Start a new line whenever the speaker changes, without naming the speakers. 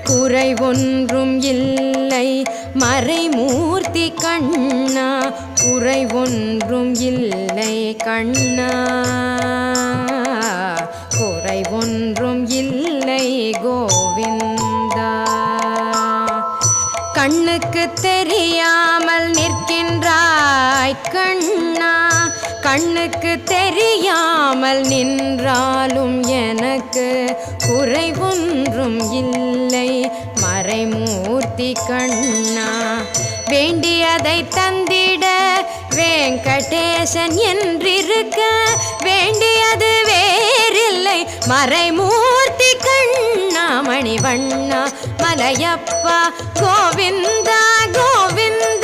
குறை ஒன்றும் இல்லை மறைமூர்த்தி கண்ணா, குறை ஒன்றும் இல்லை கண்ணா, குறை ஒன்றும் இல்லை கோவிந்தா. கண்ணுக்கு தெரியாமல் நிற்கின்றாய் கண்ணா, கண்ணுக்கு தெரியாமல் நின்றாலும் எனக்கு குறை ஒன்றும் இல்லை மறைமூர்த்தி கண்ணா. வேண்டியதை தந்திட வெங்கடேசன் என்றிருக்க, வேண்டியது வேறில்லை மறைமூர்த்தி கண்ணா. மணிவண்ணா மலையப்பா கோவிந்தா கோவிந்தா.